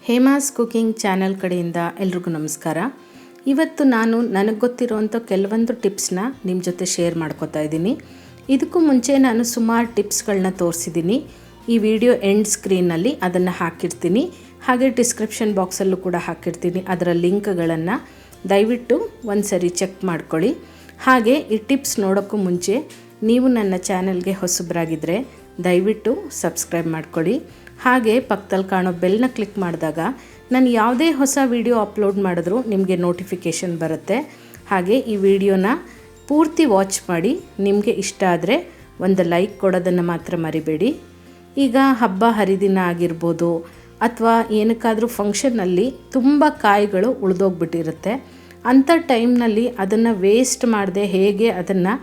Hema's cooking channel ಕಡೆಯಿಂದ ಎಲ್ರಿಗೂ ನಮಸ್ಕಾರ. ಇವತ್ತು ನಾನು ನನಗೆ ಗೊತ್ತಿರೋಂಥ ಕೆಲವೊಂದು ಟಿಪ್ಸ್ನ ನಿಮ್ಮ ಜೊತೆ ಶೇರ್ ಮಾಡ್ಕೋತಾ ಇದ್ದೀನಿ. ಇದಕ್ಕೂ ಮುಂಚೆ ನಾನು ಸುಮಾರು ಟಿಪ್ಸ್ಗಳನ್ನ ತೋರಿಸಿದ್ದೀನಿ. ಈ ವಿಡಿಯೋ ಎಂಡ್ ಸ್ಕ್ರೀನಲ್ಲಿ ಅದನ್ನು ಹಾಕಿರ್ತೀನಿ, ಹಾಗೆ ಡಿಸ್ಕ್ರಿಪ್ಷನ್ ಬಾಕ್ಸಲ್ಲೂ ಕೂಡ ಹಾಕಿರ್ತೀನಿ. ಅದರ ಲಿಂಕ್ಗಳನ್ನು ದಯವಿಟ್ಟು ಒಂದು ಸರಿ ಚೆಕ್ ಮಾಡ್ಕೊಳ್ಳಿ. ಹಾಗೆ ಈ ಟಿಪ್ಸ್ ನೋಡೋಕ್ಕೂ ಮುಂಚೆ ನೀವು ನನ್ನ ಚಾನಲ್ಗೆ ಹೊಸಬರಾಗಿದ್ದರೆ ದಯವಿಟ್ಟು ಸಬ್ಸ್ಕ್ರೈಬ್ ಮಾಡ್ಕೊಳ್ಳಿ. ಹಾಗೆ ಪಕ್ಕದಲ್ಲಿ ಕಾಣೋ ಬೆಲ್ನ ಕ್ಲಿಕ್ ಮಾಡಿದಾಗ ನಾನು ಯಾವುದೇ ಹೊಸ ವಿಡಿಯೋ ಅಪ್ಲೋಡ್ ಮಾಡಿದ್ರೂ ನಿಮಗೆ ನೋಟಿಫಿಕೇಷನ್ ಬರುತ್ತೆ. ಹಾಗೆ ಈ ವಿಡಿಯೋನ ಪೂರ್ತಿ ವಾಚ್ ಮಾಡಿ ನಿಮಗೆ ಇಷ್ಟ ಆದರೆ ಒಂದು ಲೈಕ್ ಕೊಡೋದನ್ನು ಮಾತ್ರ ಮರಿಬೇಡಿ. ಈಗ ಹಬ್ಬ ಹರಿದಿನ ಆಗಿರ್ಬೋದು ಅಥವಾ ಏನಕ್ಕಾದರೂ ಫಂಕ್ಷನ್ನಲ್ಲಿ ತುಂಬ ಕಾಯಿಗಳು ಉಳಿದೋಗ್ಬಿಟ್ಟಿರುತ್ತೆ. ಅಂಥ ಟೈಮ್ನಲ್ಲಿ ಅದನ್ನು ವೇಸ್ಟ್ ಮಾಡದೆ ಹೇಗೆ ಅದನ್ನು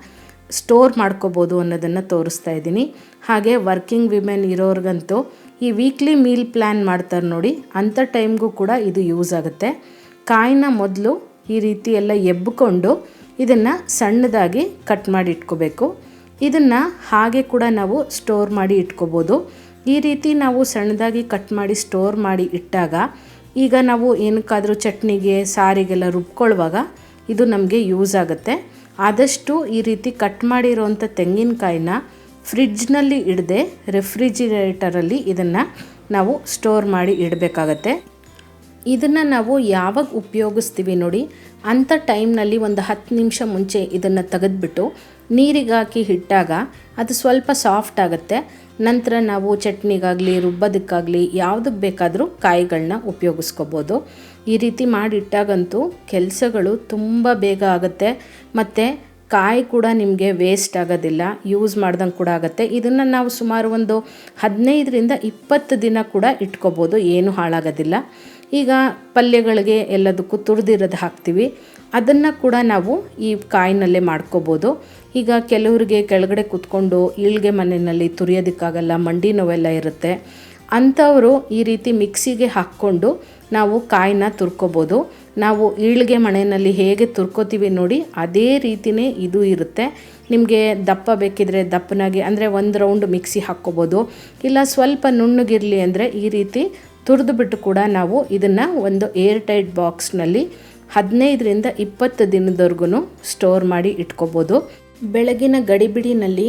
ಸ್ಟೋರ್ ಮಾಡ್ಕೋಬೋದು ಅನ್ನೋದನ್ನು ತೋರಿಸ್ತಾ ಇದ್ದೀನಿ. ಹಾಗೆ ವರ್ಕಿಂಗ್ ವಿಮೆನ್ ಇರೋರ್ಗಂತೂ ಈ ವೀಕ್ಲಿ ಮೀಲ್ ಪ್ಲ್ಯಾನ್ ಮಾಡ್ತಾರೆ ನೋಡಿ, ಅಂಥ ಟೈಮ್ಗೂ ಕೂಡ ಇದು ಯೂಸ್ ಆಗುತ್ತೆ. ಕಾಯಿನ ಮೊದಲು ಈ ರೀತಿ ಎಲ್ಲ ಎಬ್ಬಿಕೊಂಡು ಇದನ್ನು ಸಣ್ಣದಾಗಿ ಕಟ್ ಮಾಡಿ ಇಟ್ಕೋಬೇಕು. ಇದನ್ನು ಹಾಗೆ ಕೂಡ ನಾವು ಸ್ಟೋರ್ ಮಾಡಿ ಇಟ್ಕೋಬೋದು. ಈ ರೀತಿ ನಾವು ಸಣ್ಣದಾಗಿ ಕಟ್ ಮಾಡಿ ಸ್ಟೋರ್ ಮಾಡಿ ಇಟ್ಟಾಗ ಈಗ ನಾವು ಏನಕ್ಕಾದರೂ ಚಟ್ನಿಗೆ ಸಾರಿಗೆಲ್ಲ ರುಬ್ಕೊಳ್ಳುವಾಗ ಇದು ನಮಗೆ ಯೂಸ್ ಆಗುತ್ತೆ. ಆದಷ್ಟು ಈ ರೀತಿ ಕಟ್ ಮಾಡಿರೋವಂಥ ತೆಂಗಿನಕಾಯಿನ ಫ್ರಿಡ್ಜ್ನಲ್ಲಿ ಇಡದೆ ರೆಫ್ರಿಜಿರೇಟರಲ್ಲಿ ಇದನ್ನು ನಾವು ಸ್ಟೋರ್ ಮಾಡಿ ಇಡಬೇಕಾಗತ್ತೆ. ಇದನ್ನು ನಾವು ಯಾವಾಗ ಉಪಯೋಗಿಸ್ತೀವಿ ನೋಡಿ, ಅಂಥ ಟೈಮ್ನಲ್ಲಿ ಒಂದು 10 ನಿಮಿಷ ಮುಂಚೆ ಇದನ್ನು ತೆಗೆದುಬಿಟ್ಟು ನೀರಿಗೆ ಹಾಕಿ ಇಟ್ಟಾಗ ಅದು ಸ್ವಲ್ಪ ಸಾಫ್ಟ್ ಆಗುತ್ತೆ. ನಂತರ ನಾವು ಚಟ್ನಿಗಾಗಲಿ ರುಬ್ಬೋದಕ್ಕಾಗಲಿ ಯಾವುದಕ್ಕೆ ಬೇಕಾದರೂ ಕಾಯಿಗಳನ್ನ ಉಪಯೋಗಿಸ್ಕೋಬೋದು. ಈ ರೀತಿ ಮಾಡಿಟ್ಟಾಗಂತೂ ಕೆಲಸಗಳು ತುಂಬ ಬೇಗ ಆಗುತ್ತೆ ಮತ್ತು ಕಾಯಿ ಕೂಡ ನಿಮಗೆ ವೇಸ್ಟ್ ಆಗೋದಿಲ್ಲ, ಯೂಸ್ ಮಾಡ್ದಂಗೆ ಕೂಡ ಆಗುತ್ತೆ. ಇದನ್ನು ನಾವು ಸುಮಾರು ಒಂದು 15-20 ದಿನ ಕೂಡ ಇಟ್ಕೋಬೋದು, ಏನು ಹಾಳಾಗೋದಿಲ್ಲ. ಈಗ ಪಲ್ಯಗಳಿಗೆ ಎಲ್ಲದಕ್ಕೂ ತುರಿದಿರೋದು ಹಾಕ್ತೀವಿ, ಅದನ್ನು ಕೂಡ ನಾವು ಈ ಕಾಯಿನಲ್ಲೇ ಮಾಡ್ಕೋಬೋದು. ಈಗ ಕೆಲವರಿಗೆ ಕೆಳಗಡೆ ಕೂತ್ಕೊಂಡು ಈಳ್ಗೆ ಮನೆಯಲ್ಲಿ ತುರಿಯೋದಕ್ಕಾಗಲ್ಲ, ಮಂಡಿ ನೋವೆಲ್ಲ ಇರುತ್ತೆ. ಅಂಥವರು ಈ ರೀತಿ ಮಿಕ್ಸಿಗೆ ಹಾಕ್ಕೊಂಡು ನಾವು ಕಾಯಿನ ತುರ್ಕೋಬೋದು. ನಾವು ಈಳ್ಗೆ ಮನೆಯಲ್ಲಿ ಹೇಗೆ ತುರ್ಕೋತೀವಿ ನೋಡಿ, ಅದೇ ರೀತಿಯೇ ಇದು ಇರುತ್ತೆ. ನಿಮಗೆ ದಪ್ಪ ಬೇಕಿದ್ರೆ ದಪ್ಪನಾಗಿ ಅಂದರೆ ಒಂದು ರೌಂಡ್ ಮಿಕ್ಸಿ ಹಾಕ್ಕೋಬೋದು. ಇಲ್ಲ ಸ್ವಲ್ಪ ನುಣ್ಣಗಿರಲಿ ಅಂದರೆ ಈ ರೀತಿ ತುರಿದುಬಿಟ್ಟು ಕೂಡ ನಾವು ಇದನ್ನು ಒಂದು ಏರ್ ಟೈಟ್ ಬಾಕ್ಸ್ನಲ್ಲಿ 15-20 ದಿನದವರೆಗೂ ಸ್ಟೋರ್ ಮಾಡಿ ಇಟ್ಕೋಬೋದು. ಬೆಳಗಿನ ಗಡಿಬಿಡಿನಲ್ಲಿ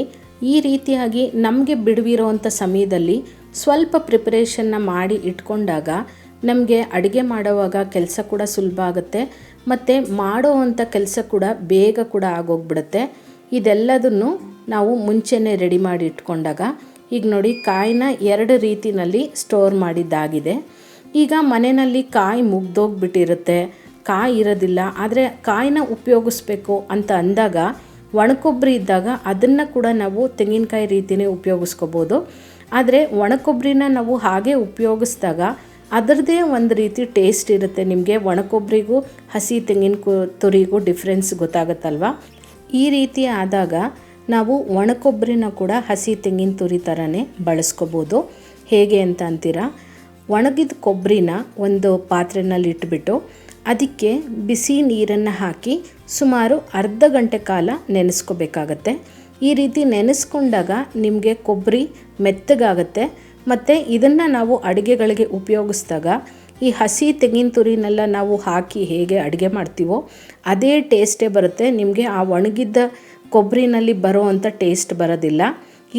ಈ ರೀತಿಯಾಗಿ ನಮಗೆ ಬಿಡುವಿರೋವಂಥ ಸಮಯದಲ್ಲಿ ಸ್ವಲ್ಪ ಪ್ರಿಪರೇಷನ್ನ ಮಾಡಿ ಇಟ್ಕೊಂಡಾಗ ನಮಗೆ ಅಡುಗೆ ಮಾಡೋವಾಗ ಕೆಲಸ ಕೂಡ ಸುಲಭ ಆಗುತ್ತೆ ಮತ್ತು ಮಾಡೋವಂಥ ಕೆಲಸ ಕೂಡ ಬೇಗ ಕೂಡ ಆಗೋಗ್ಬಿಡುತ್ತೆ. ಇದೆಲ್ಲದನ್ನು ನಾವು ಮುಂಚೆನೇ ರೆಡಿ ಮಾಡಿ ಇಟ್ಕೊಂಡಾಗ ಈಗ ನೋಡಿ ಕಾಯಿನ 2 ರೀತಿಯಲ್ಲಿ ಸ್ಟೋರ್ ಮಾಡಿದ್ದಾಗಿದೆ. ಈಗ ಮನೆಯಲ್ಲಿ ಕಾಯಿ ಮುಗ್ದೋಗ್ಬಿಟ್ಟಿರುತ್ತೆ, ಕಾಯಿ ಇರೋದಿಲ್ಲ, ಆದರೆ ಕಾಯಿನ ಉಪಯೋಗಿಸ್ಬೇಕು ಅಂತ ಅಂದಾಗ ಒಣಕೊಬ್ಬರಿ ಇದ್ದಾಗ ಅದನ್ನು ಕೂಡ ನಾವು ತೆಂಗಿನಕಾಯಿ ರೀತಿಯೇ ಉಪಯೋಗಿಸ್ಕೋಬೋದು. ಆದರೆ ಒಣಕೊಬ್ಬರಿನ ನಾವು ಹಾಗೆ ಉಪಯೋಗಿಸಿದಾಗ ಅದರದ್ದೇ ಒಂದು ರೀತಿ ಟೇಸ್ಟ್ ಇರುತ್ತೆ. ನಿಮಗೆ ಒಣಕೊಬ್ಬರಿಗೂ ಹಸಿ ತೆಂಗಿನ ತುರಿಗೂ ಡಿಫ್ರೆನ್ಸ್ ಗೊತ್ತಾಗುತ್ತಲ್ವ. ಈ ರೀತಿ ಆದಾಗ ನಾವು ಒಣಕೊಬ್ಬರಿನ ಕೂಡ ಹಸಿ ತೆಂಗಿನ ತುರಿ ಥರನೇ ಬಳಸ್ಕೋಬೋದು. ಹೇಗೆ ಅಂತ ಅಂತೀರಾ, ಒಣಗಿದ ಕೊಬ್ಬರಿನ ಒಂದು ಪಾತ್ರೆಯಲ್ಲಿ ಇಟ್ಬಿಟ್ಟು ಅದಕ್ಕೆ ಬಿಸಿ ನೀರನ್ನು ಹಾಕಿ ಸುಮಾರು ಅರ್ಧ ಗಂಟೆ ಕಾಲ ನೆನೆಸ್ಕೋಬೇಕಾಗತ್ತೆ. ಈ ರೀತಿ ನೆನೆಸ್ಕೊಂಡಾಗ ನಿಮಗೆ ಕೊಬ್ಬರಿ ಮೆತ್ತಗಾಗತ್ತೆ ಮತ್ತು ಇದನ್ನು ನಾವು ಅಡುಗೆಗಳಿಗೆ ಉಪಯೋಗಿಸಿದಾಗ ಈ ಹಸಿ ತೆಂಗಿನ ತುರಿನೆಲ್ಲ ನಾವು ಹಾಕಿ ಹೇಗೆ ಅಡುಗೆ ಮಾಡ್ತೀವೋ ಅದೇ ಟೇಸ್ಟೇ ಬರುತ್ತೆ. ನಿಮಗೆ ಆ ಒಣಗಿದ್ದ ಕೊಬ್ಬರಿನಲ್ಲಿ ಬರೋ ಅಂಥ ಟೇಸ್ಟ್ ಬರೋದಿಲ್ಲ.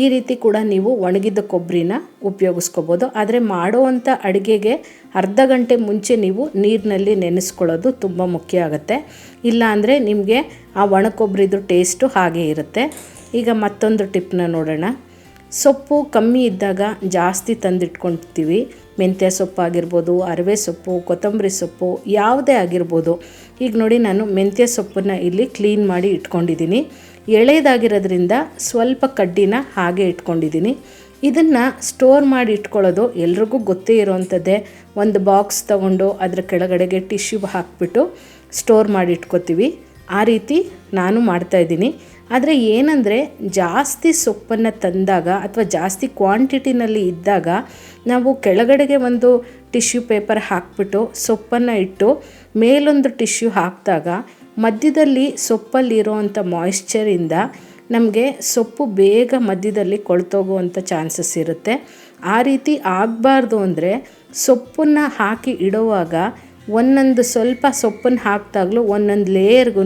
ಈ ರೀತಿ ಕೂಡ ನೀವು ಒಣಗಿದ್ದ ಕೊಬ್ಬರಿನ ಉಪಯೋಗಿಸ್ಕೋಬೋದು. ಆದರೆ ಮಾಡೋವಂಥ ಅಡುಗೆಗೆ ಅರ್ಧ ಗಂಟೆ ಮುಂಚೆ ನೀವು ನೀರಿನಲ್ಲಿ ನೆನೆಸ್ಕೊಳ್ಳೋದು ತುಂಬ ಮುಖ್ಯ ಆಗುತ್ತೆ. ಇಲ್ಲ ಅಂದರೆ ನಿಮಗೆ ಆ ಒಣ ಕೊಬ್ಬರಿದು ಟೇಸ್ಟು ಹಾಗೇ ಇರುತ್ತೆ. ಈಗ ಮತ್ತೊಂದು ಟಿಪ್ನ ನೋಡೋಣ. ಸೊಪ್ಪು ಕಮ್ಮಿ ಇದ್ದಾಗ ಜಾಸ್ತಿ ತಂದಿಟ್ಕೊಳ್ತೀವಿ. ಮೆಂತ್ಯ ಸೊಪ್ಪು ಆಗಿರ್ಬೋದು, ಅರವೆ ಸೊಪ್ಪು, ಕೊತ್ತಂಬರಿ ಸೊಪ್ಪು ಯಾವುದೇ ಆಗಿರ್ಬೋದು. ಈಗ ನೋಡಿ ನಾನು ಮೆಂತ್ಯ ಸೊಪ್ಪನ್ನು ಇಲ್ಲಿ ಕ್ಲೀನ್ ಮಾಡಿ ಇಟ್ಕೊಂಡಿದ್ದೀನಿ. ಎಳೆದಾಗಿರೋದ್ರಿಂದ ಸ್ವಲ್ಪ ಕಡ್ಡಿನ ಹಾಗೆ ಇಟ್ಕೊಂಡಿದ್ದೀನಿ. ಇದನ್ನು ಸ್ಟೋರ್ ಮಾಡಿ ಇಟ್ಕೊಳ್ಳೋದು ಎಲ್ರಿಗೂ ಗೊತ್ತೇ ಇರೋವಂಥದ್ದೇ. ಒಂದು ಬಾಕ್ಸ್ ತೊಗೊಂಡು ಅದರ ಕೆಳಗಡೆಗೆ ಟಿಶ್ಯೂ ಹಾಕಿಬಿಟ್ಟು ಸ್ಟೋರ್ ಮಾಡಿ ಇಟ್ಕೋತೀವಿ. ಆ ರೀತಿ ನಾನು ಮಾಡ್ತಾಯಿದ್ದೀನಿ. ಆದರೆ ಏನಂದರೆ ಜಾಸ್ತಿ ಸೊಪ್ಪನ್ನು ತಂದಾಗ ಅಥವಾ ಜಾಸ್ತಿ ಕ್ವಾಂಟಿಟಿನಲ್ಲಿ ಇದ್ದಾಗ ನಾವು ಕೆಳಗಡೆಗೆ ಒಂದು ಟಿಶ್ಯೂ ಪೇಪರ್ ಹಾಕಿಬಿಟ್ಟು ಸೊಪ್ಪನ್ನು ಇಟ್ಟು ಮೇಲೊಂದು ಟಿಶ್ಯೂ ಹಾಕಿದಾಗ ಮಧ್ಯದಲ್ಲಿ ಸೊಪ್ಪಲ್ಲಿರೋವಂಥ ಮಾಯಿಶ್ಚರಿಂದ ನಮಗೆ ಸೊಪ್ಪು ಬೇಗ ಮಧ್ಯದಲ್ಲಿ ಕೊಳ್ತೋಗುವಂಥ ಚಾನ್ಸಸ್ ಇರುತ್ತೆ. ಆ ರೀತಿ ಆಗಬಾರ್ದು ಅಂದರೆ ಸೊಪ್ಪನ್ನು ಹಾಕಿ ಇಡುವಾಗ ಒಂದೊಂದು ಸ್ವಲ್ಪ ಸೊಪ್ಪನ್ನು ಹಾಕಿದಾಗಲೂ ಒಂದೊಂದು ಲೇಯರ್ಗೂ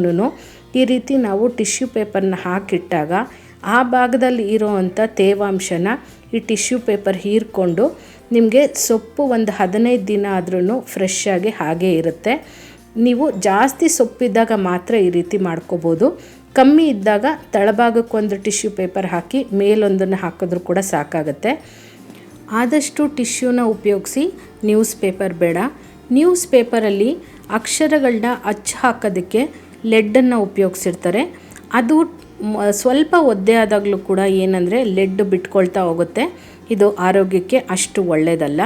ಈ ರೀತಿ ನಾವು ಟಿಶ್ಯೂ ಪೇಪರ್ನ ಹಾಕಿಟ್ಟಾಗ ಆ ಭಾಗದಲ್ಲಿ ಇರೋವಂಥ ತೇವಾಂಶನ ಈ ಟಿಶ್ಯೂ ಪೇಪರ್ ಹೀರ್ಕೊಂಡು ನಿಮಗೆ ಸೊಪ್ಪು ಒಂದು 15 ದಿನ ಆದ್ರೂ ಫ್ರೆಶ್ ಆಗಿ ಹಾಗೇ ಇರುತ್ತೆ. ನೀವು ಜಾಸ್ತಿ ಸೊಪ್ಪಿದ್ದಾಗ ಮಾತ್ರ ಈ ರೀತಿ ಮಾಡ್ಕೋಬೋದು. ಕಮ್ಮಿ ಇದ್ದಾಗ ತಳಭಾಗಕ್ಕೊಂದು ಟಿಶ್ಯೂ ಪೇಪರ್ ಹಾಕಿ ಮೇಲೊಂದನ್ನು ಹಾಕಿದ್ರೂ ಕೂಡ ಸಾಕಾಗುತ್ತೆ. ಆದಷ್ಟು ಟಿಶ್ಯೂನ ಉಪಯೋಗಿಸಿ, ನ್ಯೂಸ್ ಪೇಪರ್ ಬೇಡ. ನ್ಯೂಸ್ ಪೇಪರಲ್ಲಿ ಅಕ್ಷರಗಳನ್ನ ಅಚ್ಚು ಹಾಕೋದಕ್ಕೆ ಲೆಡ್ಡನ್ನು ಉಪಯೋಗಿಸಿರ್ತಾರೆ. ಅದು ಸ್ವಲ್ಪ ಒದ್ದೆ ಆದಾಗಲೂ ಕೂಡ ಏನಂದರೆ ಲೆಡ್ ಬಿಟ್ಕೊಳ್ತಾ ಹೋಗುತ್ತೆ. ಇದು ಆರೋಗ್ಯಕ್ಕೆ ಅಷ್ಟು ಒಳ್ಳೆಯದಲ್ಲ.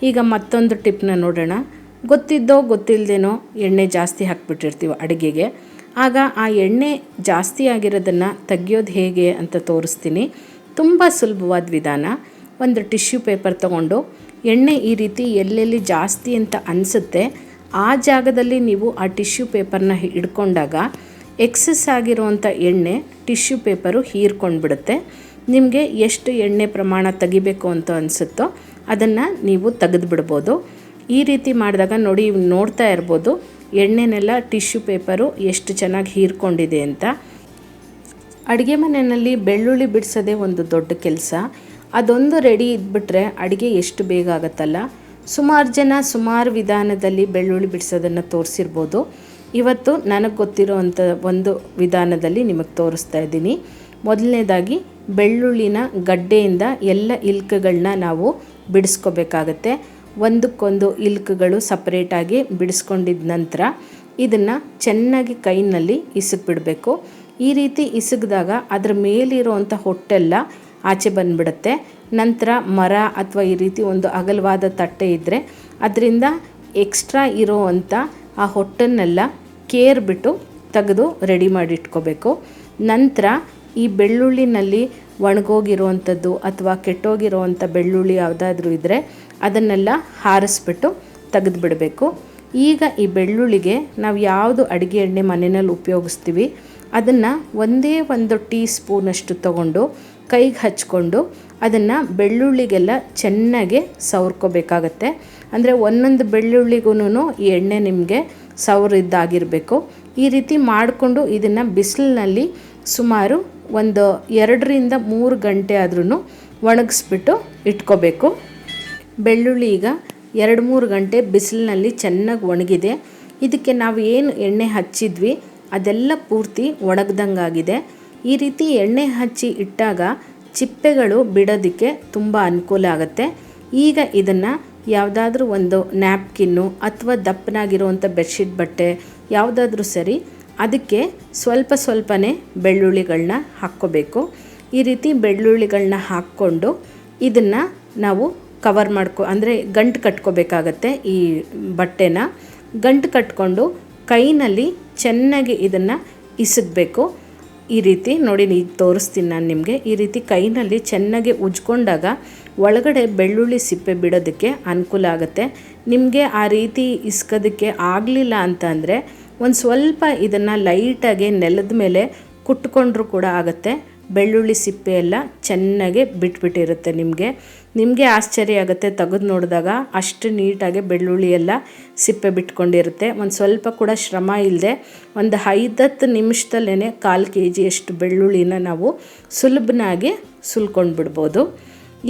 ಈಗ ಮತ್ತೊಂದು ಟಿಪ್ನ ನೋಡೋಣ. ಗೊತ್ತಿದ್ದೋ ಗೊತ್ತಿಲ್ಲದೇನೋ ಎಣ್ಣೆ ಜಾಸ್ತಿ ಹಾಕ್ಬಿಟ್ಟಿರ್ತೀವಿ ಅಡುಗೆಗೆ. ಆಗ ಆ ಎಣ್ಣೆ ಜಾಸ್ತಿ ಆಗಿರೋದನ್ನು ತೆಗಿಯೋದು ಹೇಗೆ ಅಂತ ತೋರಿಸ್ತೀನಿ. ತುಂಬ ಸುಲಭವಾದ ವಿಧಾನ. ಒಂದು ಟಿಶ್ಯೂ ಪೇಪರ್ ತೊಗೊಂಡು ಎಣ್ಣೆ ಈ ರೀತಿ ಎಲ್ಲೆಲ್ಲಿ ಜಾಸ್ತಿ ಅಂತ ಅನಿಸುತ್ತೆ ಆ ಜಾಗದಲ್ಲಿ ನೀವು ಆ ಟಿಶ್ಯೂ ಪೇಪರ್ನ ಹಿಡ್ಕೊಂಡಾಗ ಎಕ್ಸಸ್ ಆಗಿರೋವಂಥ ಎಣ್ಣೆ ಟಿಶ್ಯೂ ಪೇಪರು ಹೀರ್ಕೊಂಡ್ಬಿಡುತ್ತೆ. ನಿಮಗೆ ಎಷ್ಟು ಎಣ್ಣೆ ಪ್ರಮಾಣ ತೆಗಿಬೇಕು ಅಂತ ಅನಿಸುತ್ತೋ ಅದನ್ನು ನೀವು ತೆಗೆದುಬಿಡ್ಬೋದು. ಈ ರೀತಿ ಮಾಡಿದಾಗ ನೋಡಿ, ನೋಡ್ತಾ ಇರ್ಬೋದು ಎಣ್ಣೆನೆಲ್ಲ ಟಿಶ್ಯೂ ಪೇಪರು ಎಷ್ಟು ಚೆನ್ನಾಗಿ ಹೀರ್ಕೊಂಡಿದೆ ಅಂತ. ಅಡುಗೆ ಮನೆಯಲ್ಲಿ ಬೆಳ್ಳುಳ್ಳಿ ಬಿಡಿಸೋದೇ ಒಂದು ದೊಡ್ಡ ಕೆಲಸ. ಅದೊಂದು ರೆಡಿ ಇದ್ಬಿಟ್ರೆ ಅಡುಗೆ ಎಷ್ಟು ಬೇಗ ಆಗುತ್ತಲ್ಲ. ಸುಮಾರು ಜನ ಸುಮಾರು ವಿಧಾನದಲ್ಲಿ ಬೆಳ್ಳುಳ್ಳಿ ಬಿಡಿಸೋದನ್ನು ತೋರಿಸಿರ್ಬೋದು. ಇವತ್ತು ನನಗೆ ಗೊತ್ತಿರೋವಂಥ ಒಂದು ವಿಧಾನದಲ್ಲಿ ನಿಮಗೆ ತೋರಿಸ್ತಾ ಇದ್ದೀನಿ. ಮೊದಲನೇದಾಗಿ ಬೆಳ್ಳುಳ್ಳಿನ ಗಡ್ಡೆಯಿಂದ ಎಲ್ಲ ಇಲ್ಕುಗಳನ್ನ ನಾವು ಬಿಡಿಸ್ಕೋಬೇಕಾಗತ್ತೆ. ಒಂದಕ್ಕೊಂದು ಇಲ್ಕುಗಳು ಸಪ್ರೇಟಾಗಿ ಬಿಡಿಸ್ಕೊಂಡಿದ್ದ ನಂತರ ಇದನ್ನು ಚೆನ್ನಾಗಿ ಕೈನಲ್ಲಿ ಇಸುಕ್ಬಿಡಬೇಕು. ಈ ರೀತಿ ಇಸುಕಿದಾಗ ಅದರ ಮೇಲಿರೋವಂಥ ಹೊಟ್ಟೆಲ್ಲ ಆಚೆ ಬಂದುಬಿಡುತ್ತೆ. ನಂತರ ಮರ ಅಥವಾ ಈ ರೀತಿ ಒಂದು ಅಗಲವಾದ ತಟ್ಟೆ ಇದ್ದರೆ ಅದರಿಂದ ಎಕ್ಸ್ಟ್ರಾ ಇರೋವಂಥ ಆ ಹೊಟ್ಟನ್ನೆಲ್ಲ ಕೇರ್ಬಿಟ್ಟು ತೆಗೆದು ರೆಡಿ ಮಾಡಿ ಇಟ್ಕೋಬೇಕು. ನಂತರ ಈ ಬೆಳ್ಳುಳ್ಳಿನಲ್ಲಿ ಒಣಗೋಗಿರುವಂಥದ್ದು ಅಥವಾ ಕೆಟ್ಟೋಗಿರೋವಂಥ ಬೆಳ್ಳುಳ್ಳಿ ಯಾವುದಾದ್ರೂ ಇದ್ದರೆ ಅದನ್ನೆಲ್ಲ ಹಾರಿಸ್ಬಿಟ್ಟು ತೆಗೆದುಬಿಡಬೇಕು. ಈಗ ಈ ಬೆಳ್ಳುಳ್ಳಿಗೆ ನಾವು ಯಾವುದು ಅಡುಗೆ ಎಣ್ಣೆ ಮನೆಯಲ್ಲಿ ಉಪಯೋಗಿಸ್ತೀವಿ ಅದನ್ನು ಒಂದೇ ಒಂದು ಟೀ ಸ್ಪೂನಷ್ಟು ತೊಗೊಂಡು ಕೈಗೆ ಹಚ್ಕೊಂಡು ಅದನ್ನು ಬೆಳ್ಳುಳ್ಳಿಗೆಲ್ಲ ಚೆನ್ನಾಗಿ ಸವರ್ಕೋಬೇಕಾಗತ್ತೆ. ಅಂದರೆ ಒಂದೊಂದು ಬೆಳ್ಳುಳ್ಳಿಗೂ ಈ ಎಣ್ಣೆ ನಿಮಗೆ ಸವರಿದ್ದಾಗಿರಬೇಕು. ಈ ರೀತಿ ಮಾಡಿಕೊಂಡು ಇದನ್ನು ಬಿಸಿಲಿನಲ್ಲಿ ಸುಮಾರು ಒಂದು 2ರಿಂದ 3 ಗಂಟೆ ಆದ್ರೂ ಒಣಗಿಸ್ಬಿಟ್ಟು ಇಟ್ಕೋಬೇಕು. ಬೆಳ್ಳುಳ್ಳಿ ಈಗ 2-3 ಗಂಟೆ ಬಿಸಿಲಿನಲ್ಲಿ ಚೆನ್ನಾಗಿ ಒಣಗಿದೆ. ಇದಕ್ಕೆ ನಾವು ಏನು ಎಣ್ಣೆ ಹಚ್ಚಿದ್ವಿ ಅದೆಲ್ಲ ಪೂರ್ತಿ ಒಣಗ್ದಂಗಾಗಿದೆ. ಈ ರೀತಿ ಎಣ್ಣೆ ಹಚ್ಚಿ ಇಟ್ಟಾಗ ಚಿಪ್ಪೆಗಳು ಬಿಡೋದಕ್ಕೆ ತುಂಬ ಅನುಕೂಲ ಆಗುತ್ತೆ. ಈಗ ಇದನ್ನು ಯಾವುದಾದ್ರೂ ಒಂದು ನ್ಯಾಪ್ಕಿನ್ನು ಅಥವಾ ದಪ್ಪನಾಗಿರುವಂಥ ಬೆಡ್ಶೀಟ್ ಬಟ್ಟೆ ಯಾವುದಾದ್ರೂ ಸರಿ, ಅದಕ್ಕೆ ಸ್ವಲ್ಪ ಸ್ವಲ್ಪನೇ ಬೆಳ್ಳುಳ್ಳಿಗಳನ್ನ ಹಾಕ್ಕೋಬೇಕು. ಈ ರೀತಿ ಬೆಳ್ಳುಳ್ಳಿಗಳನ್ನ ಹಾಕ್ಕೊಂಡು ಇದನ್ನು ನಾವು ಕವರ್ ಅಂದರೆ ಗಂಟು ಕಟ್ಕೋಬೇಕಾಗತ್ತೆ. ಈ ಬಟ್ಟೆನ ಗಂಟು ಕಟ್ಕೊಂಡು ಕೈನಲ್ಲಿ ಚೆನ್ನಾಗಿ ಇದನ್ನು ಇಸುಕಬೇಕು. ಈ ರೀತಿ ನೋಡಿ, ಈಗ ತೋರಿಸ್ತೀನಿ ನಾನು ನಿಮಗೆ. ಈ ರೀತಿ ಕೈನಲ್ಲಿ ಚೆನ್ನಾಗಿ ಉಜ್ಕೊಂಡಾಗ ಒಳಗಡೆ ಬೆಳ್ಳುಳ್ಳಿ ಸಿಪ್ಪೆ ಬಿಡೋದಕ್ಕೆ ಅನುಕೂಲ ಆಗುತ್ತೆ. ನಿಮಗೆ ಆ ರೀತಿ ಇಸ್ಕೋದಕ್ಕೆ ಆಗಲಿಲ್ಲ ಅಂತ ಅಂದರೆ ಒಂದು ಸ್ವಲ್ಪ ಇದನ್ನು ಲೈಟಾಗಿ ನೆಲದ ಮೇಲೆ ಕುಟ್ಕೊಂಡ್ರೂ ಕೂಡ ಆಗುತ್ತೆ. ಬೆಳ್ಳುಳ್ಳಿ ಸಿಪ್ಪೆ ಎಲ್ಲ ಚೆನ್ನಾಗಿ ಬಿಟ್ಬಿಟ್ಟಿರುತ್ತೆ. ನಿಮಗೆ ಆಶ್ಚರ್ಯ ಆಗುತ್ತೆ ತೆಗೆದು ನೋಡಿದಾಗ, ಅಷ್ಟು ನೀಟಾಗಿ ಬೆಳ್ಳುಳ್ಳಿ ಎಲ್ಲ ಸಿಪ್ಪೆ ಬಿಟ್ಕೊಂಡಿರುತ್ತೆ. ಒಂದು ಸ್ವಲ್ಪ ಕೂಡ ಶ್ರಮ ಇಲ್ಲದೆ ಒಂದು 5-10 ನಿಮಿಷದಲ್ಲೇ 1/4 kg ಬೆಳ್ಳುಳ್ಳಿನ ನಾವು ಸುಲಭನಾಗಿ ಸುಲ್ಕೊಂಡು ಬಿಡ್ಬೋದು.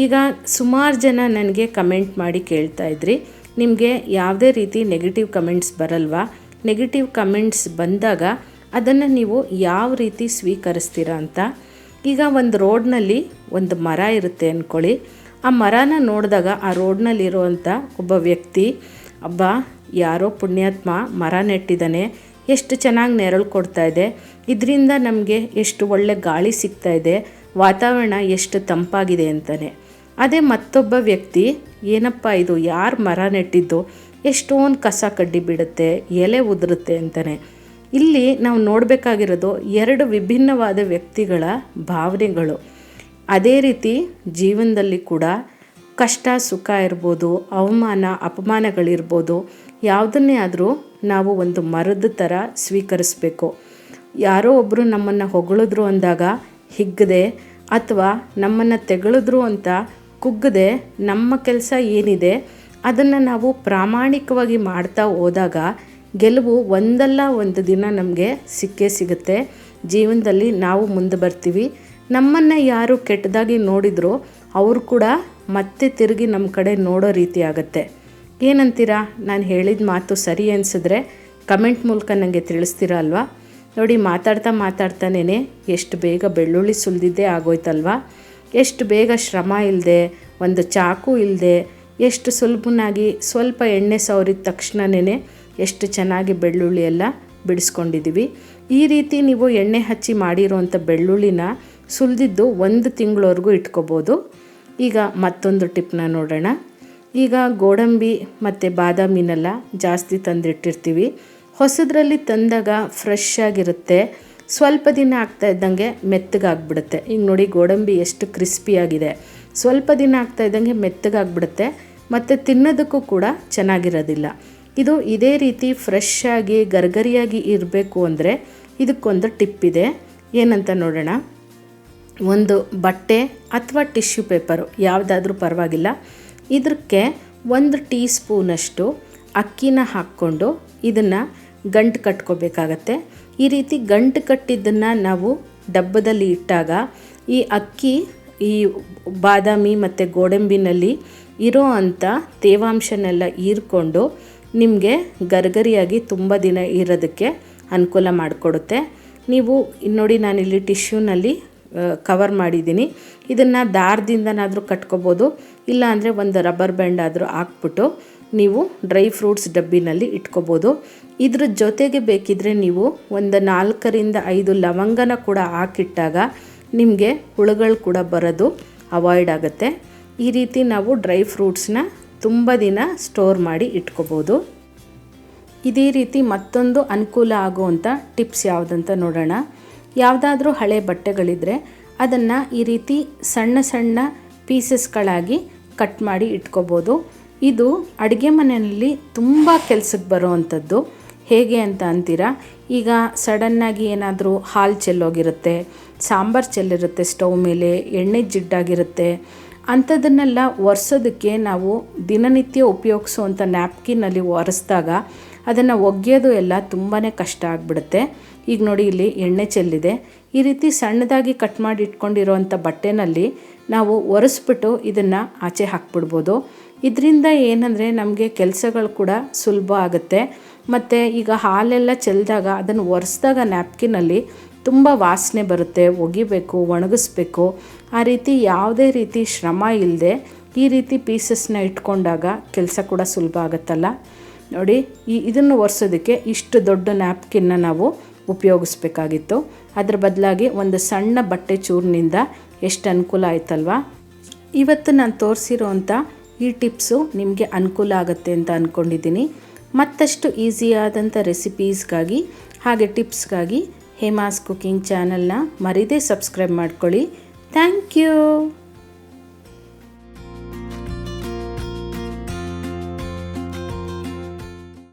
ಈಗ ಸುಮಾರು ಜನ ನನಗೆ ಕಮೆಂಟ್ ಮಾಡಿ ಕೇಳ್ತಾ ಇದ್ರಿ, ನಿಮಗೆ ಯಾವುದೇ ರೀತಿ ನೆಗೆಟಿವ್ ಕಮೆಂಟ್ಸ್ ಬರಲ್ವಾ? ನೆಗೆಟಿವ್ ಕಮೆಂಟ್ಸ್ ಬಂದಾಗ ಅದನ್ನು ನೀವು ಯಾವ ರೀತಿ ಸ್ವೀಕರಿಸ್ತೀರಾ ಅಂತ. ಈಗ ಒಂದು ರೋಡ್ನಲ್ಲಿ ಒಂದು ಮರ ಇರುತ್ತೆ ಅಂದ್ಕೊಳ್ಳಿ. ಆ ಮರನ ನೋಡಿದಾಗ ಆ ರೋಡ್ನಲ್ಲಿರುವಂಥ ಒಬ್ಬ ವ್ಯಕ್ತಿ, ಅಬ್ಬಾ ಯಾರೋ ಪುಣ್ಯಾತ್ಮ ಮರ ನೆಟ್ಟಿದ್ದಾನೆ, ಎಷ್ಟು ಚೆನ್ನಾಗಿ ನೆರಳು ಕೊಡ್ತಾ ಇದೆ, ಇದರಿಂದ ನಮಗೆ ಎಷ್ಟು ಒಳ್ಳೆ ಗಾಳಿ ಸಿಗ್ತಾ ಇದೆ, ವಾತಾವರಣ ಎಷ್ಟು ತಂಪಾಗಿದೆ ಅಂತಾನೆ. ಅದೇ ಮತ್ತೊಬ್ಬ ವ್ಯಕ್ತಿ, ಏನಪ್ಪ ಇದು ಯಾರು ಮರ ನೆಟ್ಟಿದ್ದು, ಎಷ್ಟೊಂದು ಕಸ ಕಡ್ಡಿ ಬಿಡುತ್ತೆ, ಎಲೆ ಉದುರುತ್ತೆ ಅಂತಾನೆ. ಇಲ್ಲಿ ನಾವು ನೋಡಬೇಕಾಗಿರೋದು 2 ವಿಭಿನ್ನವಾದ ವ್ಯಕ್ತಿಗಳ ಭಾವನೆಗಳು. ಅದೇ ರೀತಿ ಜೀವನದಲ್ಲಿ ಕೂಡ ಕಷ್ಟ ಸುಖ ಇರ್ಬೋದು, ಅವಮಾನ ಅಪಮಾನಗಳಿರ್ಬೋದು, ಯಾವುದನ್ನೇ ಆದರೂ ನಾವು ಒಂದು ಮರದ ಥರ ಸ್ವೀಕರಿಸಬೇಕು. ಯಾರೋ ಒಬ್ಬರು ನಮ್ಮನ್ನು ಹೊಗಳಿದ್ರು ಅಂದಾಗ ಹಿಗ್ಗದೆ ಅಥವಾ ನಮ್ಮನ್ನು ತೆಗಳಿದ್ರು ಅಂತ ಕುಗ್ಗದೆ ನಮ್ಮ ಕೆಲಸ ಏನಿದೆ ಅದನ್ನು ನಾವು ಪ್ರಾಮಾಣಿಕವಾಗಿ ಮಾಡ್ತಾ ಹೋದಾಗ ಗೆಲುವು ಒಂದಲ್ಲ ಒಂದು ದಿನ ನಮಗೆ ಸಿಕ್ಕೇ ಸಿಗುತ್ತೆ. ಜೀವನದಲ್ಲಿ ನಾವು ಮುಂದೆ ಬರ್ತೀವಿ. ನಮ್ಮನ್ನು ಯಾರು ಕೆಟ್ಟದಾಗಿ ನೋಡಿದ್ರೋ ಅವರು ಕೂಡ ಮತ್ತೆ ತಿರುಗಿ ನಮ್ಮ ಕಡೆ ನೋಡೋ ರೀತಿ ಆಗುತ್ತೆ. ಏನಂತೀರಾ? ನಾನು ಹೇಳಿದ ಮಾತು ಸರಿ ಅನಿಸಿದ್ರೆ ಕಮೆಂಟ್ ಮೂಲಕ ನನಗೆ ತಿಳಿಸ್ತೀರಾ ಅಲ್ವಾ? ನೋಡಿ, ಮಾತಾಡ್ತಾನೇ ಎಷ್ಟು ಬೇಗ ಬೆಳ್ಳುಳ್ಳಿ ಸುಲಿದಿದ್ದೇ ಆಗೋಯ್ತಲ್ವಾ? ಎಷ್ಟು ಬೇಗ ಶ್ರಮ ಇಲ್ಲದೆ, ಒಂದು ಚಾಕು ಇಲ್ಲದೆ, ಎಷ್ಟು ಸುಲಭನಾಗಿ ಸ್ವಲ್ಪ ಎಣ್ಣೆ ಸವರಿದ ತಕ್ಷಣವೇ ಎಷ್ಟು ಚೆನ್ನಾಗಿ ಬೆಳ್ಳುಳ್ಳಿ ಎಲ್ಲ ಬಿಡಿಸ್ಕೊಂಡಿದ್ದೀವಿ. ಈ ರೀತಿ ನೀವು ಎಣ್ಣೆ ಹಚ್ಚಿ ಮಾಡಿರೋವಂಥ ಬೆಳ್ಳುಳ್ಳಿನ ಸುಲಿದಿದ್ದು 1 ತಿಂಗಳವರೆಗೂ ಇಟ್ಕೋಬೋದು. ಈಗ ಮತ್ತೊಂದು ಟಿಪ್ನ ನೋಡೋಣ. ಈಗ ಗೋಡಂಬಿ ಮತ್ತು ಬಾದಾಮಿನೆಲ್ಲ ಜಾಸ್ತಿ ತಂದಿಟ್ಟಿರ್ತೀವಿ. ಹೊಸದ್ರಲ್ಲಿ ತಂದಾಗ ಫ್ರೆಶ್ ಆಗಿರುತ್ತೆ. ಸ್ವಲ್ಪ ದಿನ ಆಗ್ತಾ ಇದ್ದಂಗೆ ಮೆತ್ತಗಾಗ್ಬಿಡುತ್ತೆ. ಈಗ ನೋಡಿ, ಗೋಡಂಬಿ ಎಷ್ಟು ಕ್ರಿಸ್ಪಿಯಾಗಿದೆ. ಸ್ವಲ್ಪ ದಿನ ಆಗ್ತಾ ಇದ್ದಂಗೆ ಮೆತ್ತಗಾಗ್ಬಿಡುತ್ತೆ ಮತ್ತು ತಿನ್ನೋದಕ್ಕೂ ಕೂಡ ಚೆನ್ನಾಗಿರೋದಿಲ್ಲ. ಇದು ಇದೇ ರೀತಿ ಫ್ರೆಶ್ ಆಗಿ ಗರ್ಗರಿಯಾಗಿ ಇರಬೇಕು ಅಂದರೆ ಇದಕ್ಕೊಂದು ಟಿಪ್ ಇದೆ. ಏನಂತ ನೋಡೋಣ. ಒಂದು ಬಟ್ಟೆ ಅಥವಾ ಟಿಶ್ಯೂ ಪೇಪರು ಯಾವುದಾದ್ರೂ ಪರವಾಗಿಲ್ಲ, ಇದಕ್ಕೆ 1 ಟೀ ಸ್ಪೂನಷ್ಟು ಅಕ್ಕಿನ ಹಾಕ್ಕೊಂಡು ಇದನ್ನು ಗಂಟು ಕಟ್ಕೋಬೇಕಾಗತ್ತೆ. ಈ ರೀತಿ ಗಂಟು ಕಟ್ಟಿದ್ದನ್ನು ನಾವು ಡಬ್ಬದಲ್ಲಿ ಇಟ್ಟಾಗ ಈ ಅಕ್ಕಿ ಈ ಬಾದಾಮಿ ಮತ್ತು ಗೋಡಂಬಿನಲ್ಲಿ ಇರೋ ಅಂಥ ತೇವಾಂಶನೆಲ್ಲ ಹೀರ್ಕೊಂಡು ನಿಮಗೆ ಗರ್ಗರಿಯಾಗಿ ತುಂಬ ದಿನ ಇರೋದಕ್ಕೆ ಅನುಕೂಲ ಮಾಡಿಕೊಡುತ್ತೆ. ನೀವು ನೋಡಿ, ನಾನಿಲ್ಲಿ ಟಿಶ್ಯೂನಲ್ಲಿ ಕವರ್ ಮಾಡಿದ್ದೀನಿ. ಇದನ್ನು ದಾರದಿಂದನಾದರೂ ಕಟ್ಕೋಬೋದು, ಇಲ್ಲ ಅಂದರೆ ಒಂದು ರಬ್ಬರ್ ಬ್ಯಾಂಡ್ ಆದರೂ ಹಾಕ್ಬಿಟ್ಟು ನೀವು ಡ್ರೈ ಫ್ರೂಟ್ಸ್ ಡಬ್ಬಿನಲ್ಲಿ ಇಟ್ಕೋಬೋದು. ಇದ್ರ ಜೊತೆಗೆ ಬೇಕಿದ್ದರೆ ನೀವು ಒಂದು 4ರಿಂದ 5 ಲವಂಗನ ಕೂಡ ಹಾಕಿಟ್ಟಾಗ ನಿಮಗೆ ಹುಳುಗಳು ಕೂಡ ಬರೋದು ಅವಾಯ್ಡ್ ಆಗುತ್ತೆ. ಈ ರೀತಿ ನಾವು ಡ್ರೈ ಫ್ರೂಟ್ಸ್ನ ತುಂಬ ದಿನ ಸ್ಟೋರ್ ಮಾಡಿ ಇಟ್ಕೋಬೋದು. ಇದೇ ರೀತಿ ಮತ್ತೊಂದು ಅನುಕೂಲ ಆಗುವಂಥ ಟಿಪ್ಸ್ ಯಾವುದಂತ ನೋಡೋಣ. ಯಾವುದಾದ್ರೂ ಹಳೆ ಬಟ್ಟೆಗಳಿದ್ದರೆ ಅದನ್ನು ಈ ರೀತಿ ಸಣ್ಣ ಸಣ್ಣ ಪೀಸಸ್ಗಳಾಗಿ ಕಟ್ ಮಾಡಿ ಇಟ್ಕೋಬೋದು. ಇದು ಅಡುಗೆ ಮನೆಯಲ್ಲಿ ತುಂಬ ಕೆಲಸಕ್ಕೆ ಬರೋವಂಥದ್ದು. ಹೇಗೆ ಅಂತ ಅಂತೀರಾ? ಈಗ ಸಡನ್ನಾಗಿ ಏನಾದರೂ ಹಾಲು ಚೆಲ್ಲೋಗಿರುತ್ತೆ, ಸಾಂಬಾರು ಚೆಲ್ಲಿರುತ್ತೆ, ಸ್ಟವ್ ಮೇಲೆ ಎಣ್ಣೆ ಜಿಡ್ಡಾಗಿರುತ್ತೆ, ಅಂಥದನ್ನೆಲ್ಲ ಒರೆಸೋದಕ್ಕೆ ನಾವು ದಿನನಿತ್ಯ ಉಪಯೋಗಿಸೋವಂಥ ನ್ಯಾಪ್ಕಿನಲ್ಲಿ ಒರೆಸಿದಾಗ ಅದನ್ನು ಒಗೆಯೋದು ಎಲ್ಲ ತುಂಬಾ ಕಷ್ಟ ಆಗಿಬಿಡುತ್ತೆ. ಈಗ ನೋಡಿ, ಇಲ್ಲಿ ಎಣ್ಣೆ ಚೆಲ್ಲಿದೆ. ಈ ರೀತಿ ಸಣ್ಣದಾಗಿ ಕಟ್ ಮಾಡಿ ಇಟ್ಕೊಂಡಿರೋವಂಥ ಬಟ್ಟೆನಲ್ಲಿ ನಾವು ಒರೆಸ್ಬಿಟ್ಟು ಇದನ್ನು ಆಚೆ ಹಾಕ್ಬಿಡ್ಬೋದು. ಇದರಿಂದ ಏನಂದರೆ ನಮಗೆ ಕೆಲಸಗಳು ಕೂಡ ಸುಲಭ ಆಗುತ್ತೆ. ಮತ್ತು ಈಗ ಹಾಲೆಲ್ಲ ಚೆಲ್ಲಿದಾಗ ಅದನ್ನು ಒರೆಸಿದಾಗ ನ್ಯಾಪ್ಕಿನಲ್ಲಿ ತುಂಬ ವಾಸನೆ ಬರುತ್ತೆ. ಒಗಿಬೇಕು, ಒಣಗಿಸ್ಬೇಕು. ಆ ರೀತಿ ಯಾವುದೇ ರೀತಿ ಶ್ರಮ ಇಲ್ಲದೆ ಈ ರೀತಿ ಪೀಸಸ್ನ ಇಟ್ಕೊಂಡಾಗ ಕೆಲಸ ಕೂಡ ಸುಲಭ ಆಗುತ್ತಲ್ಲ. ನೋಡಿ, ಇದನ್ನು ಒರೆಸೋದಕ್ಕೆ ಇಷ್ಟು ದೊಡ್ಡ ನ್ಯಾಪ್ಕಿನ್ನ ನಾವು ಉಪಯೋಗಿಸ್ಬೇಕಾಗಿತ್ತು. ಅದರ ಬದಲಾಗಿ ಒಂದು ಸಣ್ಣ ಬಟ್ಟೆ ಚೂರಿನಿಂದ ಎಷ್ಟು ಅನುಕೂಲ ಆಯ್ತಲ್ವಾ. ಇವತ್ತು ನಾನು ತೋರಿಸಿರೋವಂಥ ಈ ಟಿಪ್ಸು ನಿಮಗೆ ಅನುಕೂಲ ಆಗುತ್ತೆ ಅಂತ ಅಂದ್ಕೊಂಡಿದ್ದೀನಿ. ಮತ್ತಷ್ಟು ಈಸಿಯಾದಂಥ ರೆಸಿಪೀಸ್ಗಾಗಿ ಹಾಗೆ ಟಿಪ್ಸ್ಗಾಗಿ ಹೇಮಾಸ್ ಕುಕಿಂಗ್ ಚಾನಲ್ನ ಮರೀದೇ ಸಬ್ಸ್ಕ್ರೈಬ್ ಮಾಡ್ಕೊಳ್ಳಿ. Thank you.